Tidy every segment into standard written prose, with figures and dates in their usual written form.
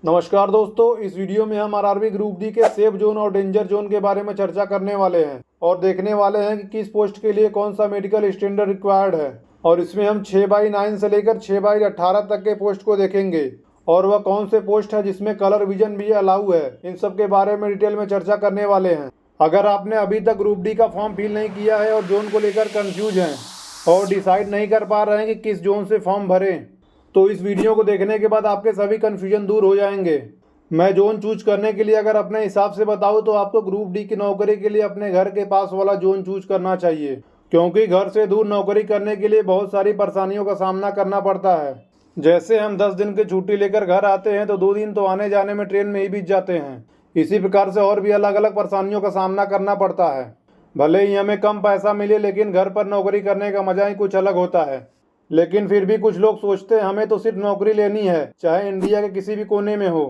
नमस्कार दोस्तों, इस वीडियो में हम आरआरबी ग्रुप डी के सेफ जोन और डेंजर जोन के बारे में चर्चा करने वाले हैं और देखने वाले हैं कि किस पोस्ट के लिए कौन सा मेडिकल स्टैंडर्ड रिक्वायर्ड है। और इसमें हम 6/9 से लेकर 6/18 तक के पोस्ट को देखेंगे और वह कौन से पोस्ट है जिसमें कलर विजन भी अलाउ है। इन सब के बारे में डिटेल में चर्चा करने वाले हैं। अगर आपने अभी तक ग्रुप डी का फॉर्म फिल नहीं किया है और जोन को लेकर कंफ्यूज हैं और डिसाइड नहीं कर पा रहे हैं कि किस जोन से फॉर्म भरें, तो इस वीडियो को देखने के बाद आपके सभी कन्फ्यूजन दूर हो जाएंगे। मैं जोन चूज करने के लिए अगर अपने हिसाब से बताऊं तो आपको ग्रुप डी की नौकरी के लिए अपने घर के पास वाला जोन चूज करना चाहिए, क्योंकि घर से दूर नौकरी करने के लिए बहुत सारी परेशानियों का सामना करना पड़ता है। जैसे हम 10 दिन की छुट्टी लेकर घर आते हैं तो 2 दिन तो आने जाने में ट्रेन में ही बीत जाते हैं। इसी प्रकार से और भी अलग अलग परेशानियों का सामना करना पड़ता है। भले ही हमें कम पैसा मिले, लेकिन घर पर नौकरी करने का मजा ही कुछ अलग होता है। लेकिन फिर भी कुछ लोग सोचते हैं हमें तो सिर्फ नौकरी लेनी है, चाहे इंडिया के किसी भी कोने में हो।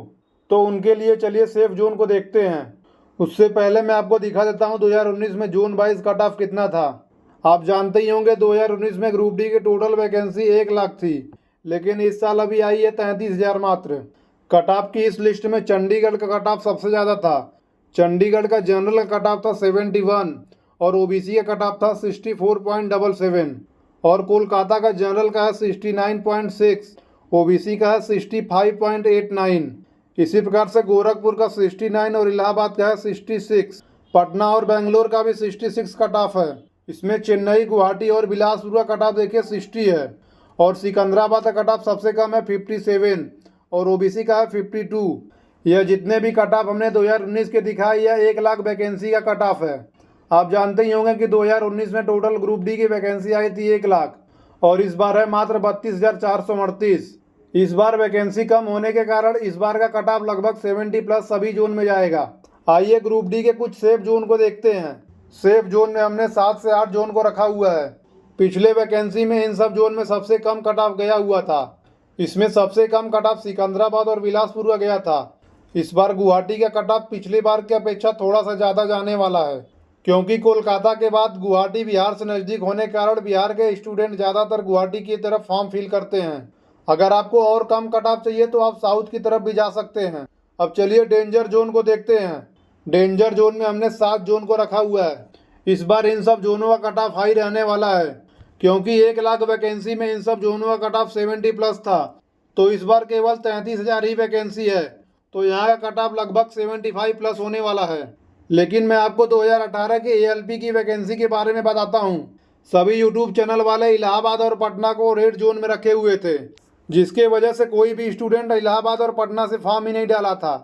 तो उनके लिए चलिए सेफ जोन को देखते हैं। उससे पहले मैं आपको दिखा देता हूं 2019 में जोन वाइज कट ऑफ कितना था। आप जानते ही होंगे 2019 में ग्रुप डी की टोटल वैकेंसी 1 लाख थी, लेकिन इस साल अभी आई है 33,000 मात्र। कट ऑफ की इस लिस्ट में चंडीगढ़ का कट ऑफ सबसे ज़्यादा था। चंडीगढ़ का जनरल का कट ऑफ था 71 और ओबीसी का कट ऑफ था 64.77 और कोलकाता का जनरल का है 69.6, ओबीसी का है 65.89। इसी प्रकार से गोरखपुर का 69 और इलाहाबाद का है 66। पटना और बेंगलोर का भी 66 कट ऑफ है। इसमें चेन्नई, गुवाहाटी और बिलासपुर का कट ऑफ देखिए 60 है और सिकंदराबाद का कट ऑफ सबसे कम है 57 और ओबीसी का है 52। यह जितने भी कट ऑफ हमने 2019 के दिखाए यह 1 लाख वैकेंसी का कट ऑफ है। आप जानते ही होंगे कि 2019 में टोटल ग्रुप डी की वैकेंसी आई थी 1 लाख और इस बार है मात्र 32,438। इस बार वैकेंसी कम होने के कारण इस बार का कट ऑफ लगभग 70 प्लस सभी जोन में जाएगा। आइए ग्रुप डी के कुछ सेफ जोन को देखते हैं। सेफ जोन में हमने 7 से 8 जोन को रखा हुआ है। पिछले वैकेंसी में इन सब जोन में सबसे कम कट ऑफ गया हुआ था। इसमें सबसे कम कट ऑफ सिकंदराबाद और बिलासपुर का गया था। इस बार गुवाहाटी का कट ऑफ पिछली बार की अपेक्षा थोड़ा सा ज़्यादा जाने वाला है, क्योंकि कोलकाता के बाद गुवाहाटी बिहार से नज़दीक होने के कारण बिहार के स्टूडेंट ज़्यादातर गुवाहाटी की तरफ फॉर्म फिल करते हैं। अगर आपको और कम कट ऑफ चाहिए तो आप साउथ की तरफ भी जा सकते हैं। अब चलिए डेंजर जोन को देखते हैं। डेंजर जोन में हमने 7 जोन को रखा हुआ है। इस बार इन सब जोनों का कट ऑफ हाई रहने वाला है, क्योंकि 1 लाख वैकेंसी में इन सब जोनों का कट ऑफ 70 प्लस था, तो इस बार केवल 33,000 ही वैकेंसी है, तो यहाँ का कट ऑफ लगभग 75 प्लस होने वाला है। लेकिन मैं आपको 2018 के एएलपी की वैकेंसी के बारे में बताता हूँ। सभी यूट्यूब चैनल वाले इलाहाबाद और पटना को रेड जोन में रखे हुए थे, जिसके वजह से कोई भी स्टूडेंट इलाहाबाद और पटना से फॉर्म ही नहीं डाला था।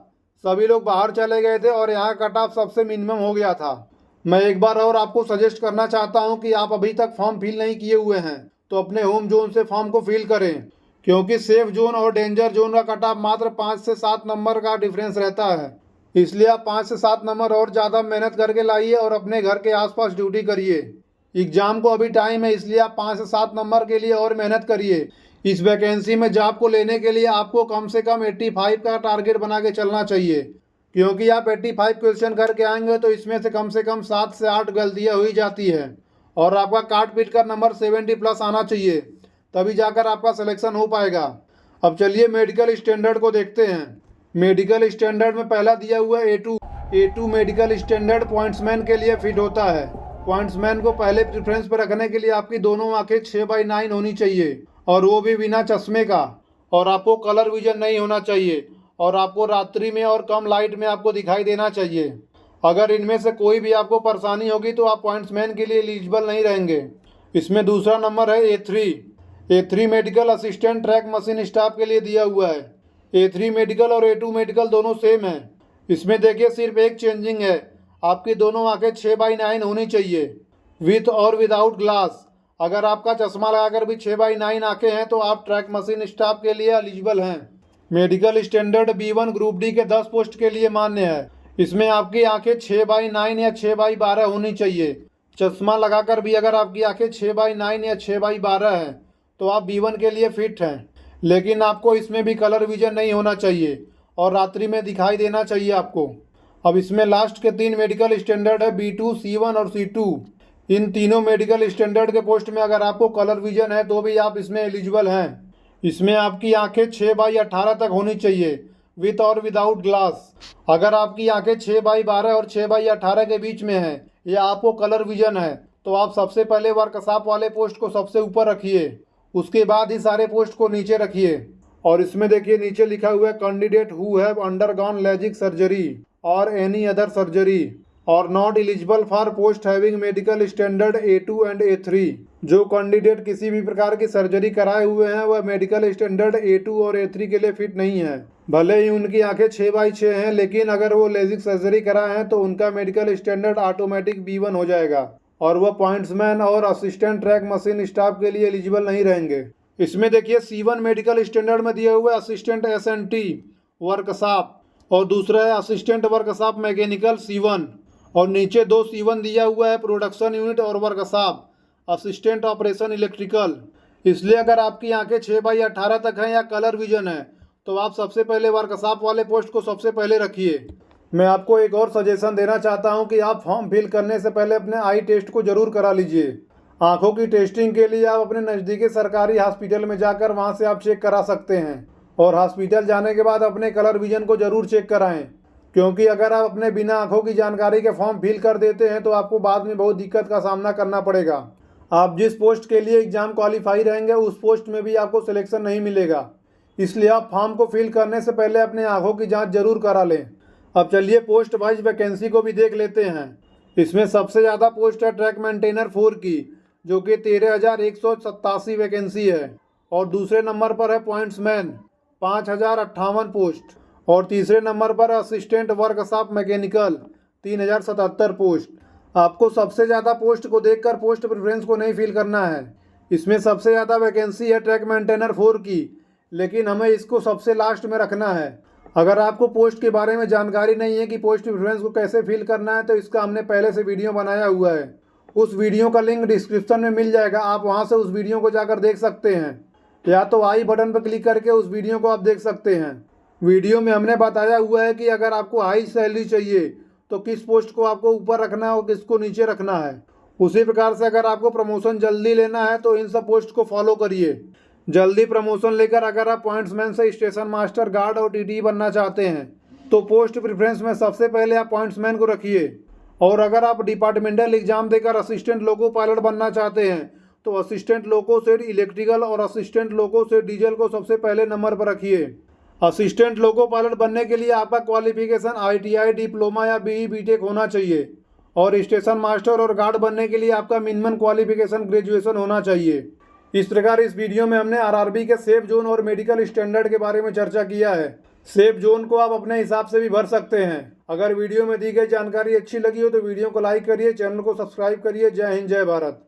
सभी लोग बाहर चले गए थे और यहाँ कट ऑफ सबसे मिनिमम हो गया था। मैं एक बार और आपको सजेस्ट करना चाहता हूँ कि आप अभी तक फॉर्म फिल नहीं किए हुए हैं तो अपने होम जोन से फॉर्म को फिल करें, क्योंकि सेफ जोन और डेंजर जोन का कट ऑफ मात्र 5 से 7 नंबर का डिफरेंस रहता है। इसलिए आप 5 से 7 नंबर और ज़्यादा मेहनत करके लाइए और अपने घर के आसपास ड्यूटी करिए। एग्जाम को अभी टाइम है, इसलिए आप 5 से 7 नंबर के लिए और मेहनत करिए। इस वैकेंसी में जॉब को लेने के लिए आपको कम से कम 85 का टारगेट बना के चलना चाहिए, क्योंकि आप 85 क्वेश्चन करके आएंगे तो इसमें से कम 7 से 8 गलतियाँ हुई जाती है और आपका काट पीट कर नंबर 70 प्लस आना चाहिए, तभी जाकर आपका सिलेक्शन हो पाएगा। अब चलिए मेडिकल स्टैंडर्ड को देखते हैं। मेडिकल स्टैंडर्ड में पहला दिया हुआ है A2 मेडिकल स्टैंडर्ड पॉइंट्समैन के लिए फिट होता है। पॉइंट्समैन को पहले प्रेफरेंस पर रखने के लिए आपकी दोनों आंखें 6/9 होनी चाहिए और वो भी बिना चश्मे का, और आपको कलर विजन नहीं होना चाहिए और आपको रात्रि में और कम लाइट में आपको दिखाई देना चाहिए। अगर इनमें से कोई भी आपको परेशानी होगी तो आप पॉइंट्समैन के लिए एलिजिबल नहीं रहेंगे। इसमें दूसरा नंबर है A3 medical assistant track machine staff के लिए दिया हुआ है। A3 मेडिकल और A2 मेडिकल दोनों सेम है। इसमें देखिए सिर्फ एक चेंजिंग है, आपकी दोनों आंखें 6/9 होनी चाहिए, विथ और विदाउट ग्लास। अगर आपका चश्मा लगाकर भी 6/9 आंखें हैं तो आप ट्रैक मशीन स्टाफ के लिए एलिजिबल हैं। Medical standard B1 group D के 10 पोस्ट के लिए मान्य है। इसमें आपकी आंखें 6/9 या 6/12 होनी चाहिए। चश्मा लगाकर भी अगर आपकी आंखें 6/9 या 6/12 है तो आप B1 के लिए फिट हैं, लेकिन आपको इसमें भी कलर विजन नहीं होना चाहिए और रात्रि में दिखाई देना चाहिए आपको। अब इसमें लास्ट के 3 मेडिकल स्टैंडर्ड है B2, C1 और C2। इन तीनों मेडिकल स्टैंडर्ड के पोस्ट में अगर आपको कलर विजन है तो भी आप इसमें एलिजिबल हैं। इसमें आपकी आंखें 6/18 तक होनी चाहिए, विथ और विदाउट ग्लास। अगर आपकी आंखें 6x12 और 6x18 के बीच में है या आपको कलर विजन है तो आप सबसे पहले वर्कशॉप वाले पोस्ट को सबसे ऊपर रखिए, उसके बाद ही सारे पोस्ट को नीचे रखिए। और इसमें देखिए नीचे लिखा हुआ है candidate who have undergone Lasik surgery और एनी अदर सर्जरी और not eligible for post having medical standard A2 and A3। जो कैंडिडेट किसी भी प्रकार की सर्जरी कराए हुए हैं वह मेडिकल स्टैंडर्ड A2 और A3 के लिए फिट नहीं है। भले ही उनकी आंखें 6x6 हैं, लेकिन अगर वो लेजिक सर्जरी कराए हैं तो उनका मेडिकल स्टैंडर्ड ऑटोमेटिक B1 हो जाएगा और वह पॉइंट्समैन और असिस्टेंट ट्रैक मशीन स्टाफ के लिए एलिजिबल नहीं रहेंगे। इसमें देखिए C1 मेडिकल स्टैंडर्ड में दिया हुआ है असिस्टेंट SNT वर्कशॉप और दूसरा है असिस्टेंट वर्कशॉप मैकेनिकल C1 और नीचे 2 C1 दिया हुआ है प्रोडक्शन यूनिट और वर्कशॉप असिस्टेंट ऑपरेशन इलेक्ट्रिकल। इसलिए अगर आपकी आंखें 6x18 तक हैं या कलर विजन है तो आप सबसे पहले वर्कशॉप वाले पोस्ट को सबसे पहले रखिए। मैं आपको एक और सजेशन देना चाहता हूं कि आप फॉर्म फिल करने से पहले अपने आई टेस्ट को जरूर करा लीजिए। आंखों की टेस्टिंग के लिए आप अपने नज़दीकी सरकारी हॉस्पिटल में जाकर वहां से आप चेक करा सकते हैं और हॉस्पिटल जाने के बाद अपने कलर विजन को जरूर चेक कराएं, क्योंकि अगर आप अपने बिना आंखों की जानकारी के फॉर्म फिल कर देते हैं तो आपको बाद में बहुत दिक्कत का सामना करना पड़ेगा। आप जिस पोस्ट के लिए एग्जाम क्वालिफाई रहेंगे उस पोस्ट में भी आपको सिलेक्शन नहीं मिलेगा। इसलिए आप फॉर्म को फिल करने से पहले अपने आंखों की जांच जरूर करा लें। अब चलिए पोस्ट वाइज वैकेंसी को भी देख लेते हैं। इसमें सबसे ज़्यादा पोस्ट है ट्रैक मेंटेनर 4 की, जो कि 13,187 वैकेंसी है और दूसरे नंबर पर है पॉइंट्समैन 5,058 पोस्ट और तीसरे नंबर पर असिस्टेंट वर्कशॉप मैकेनिकल 3,077 पोस्ट। आपको सबसे ज़्यादा पोस्ट को देखकर पोस्ट प्रेफरेंस को नहीं फिल करना है। इसमें सबसे ज़्यादा वैकेंसी है ट्रैक मेंटेनर 4 की, लेकिन हमें इसको सबसे लास्ट में रखना है। अगर आपको पोस्ट के बारे में जानकारी नहीं है कि पोस्ट प्रेफरेंस को कैसे फिल करना है तो इसका हमने पहले से वीडियो बनाया हुआ है। उस वीडियो का लिंक डिस्क्रिप्शन में मिल जाएगा, आप वहां से उस वीडियो को जाकर देख सकते हैं या तो आई बटन पर क्लिक करके उस वीडियो को आप देख सकते हैं। वीडियो में हमने बताया हुआ है कि अगर आपको हाई सैलरी चाहिए तो किस पोस्ट को आपको ऊपर रखना है और किसको नीचे रखना है। उसी प्रकार से अगर आपको प्रमोशन जल्दी लेना है तो इन सब पोस्ट को फॉलो करिए। जल्दी प्रमोशन लेकर अगर आप पॉइंट्समैन से स्टेशन मास्टर, गार्ड और TTE बनना चाहते हैं तो पोस्ट प्रेफरेंस में सबसे पहले आप पॉइंट्समैन को रखिए। और अगर आप डिपार्टमेंटल एग्जाम देकर असिस्टेंट लोको पायलट बनना चाहते हैं तो असिस्टेंट लोको से इलेक्ट्रिकल और असिस्टेंट लोको से डीजल को सबसे पहले नंबर पर रखिए। असिस्टेंट लोको पायलट बनने के लिए आपका क्वालिफिकेशन ITI डिप्लोमा या BE BTech होना चाहिए और स्टेशन मास्टर और गार्ड बनने के लिए आपका मिनिमम क्वालिफिकेशन ग्रेजुएशन होना चाहिए। इस प्रकार इस वीडियो में हमने RRB के सेफ जोन और मेडिकल स्टैंडर्ड के बारे में चर्चा किया है। सेफ जोन को आप अपने हिसाब से भी भर सकते हैं। अगर वीडियो में दी गई जानकारी अच्छी लगी हो तो वीडियो को लाइक करिए, चैनल को सब्सक्राइब करिए। जय हिंद, जय भारत।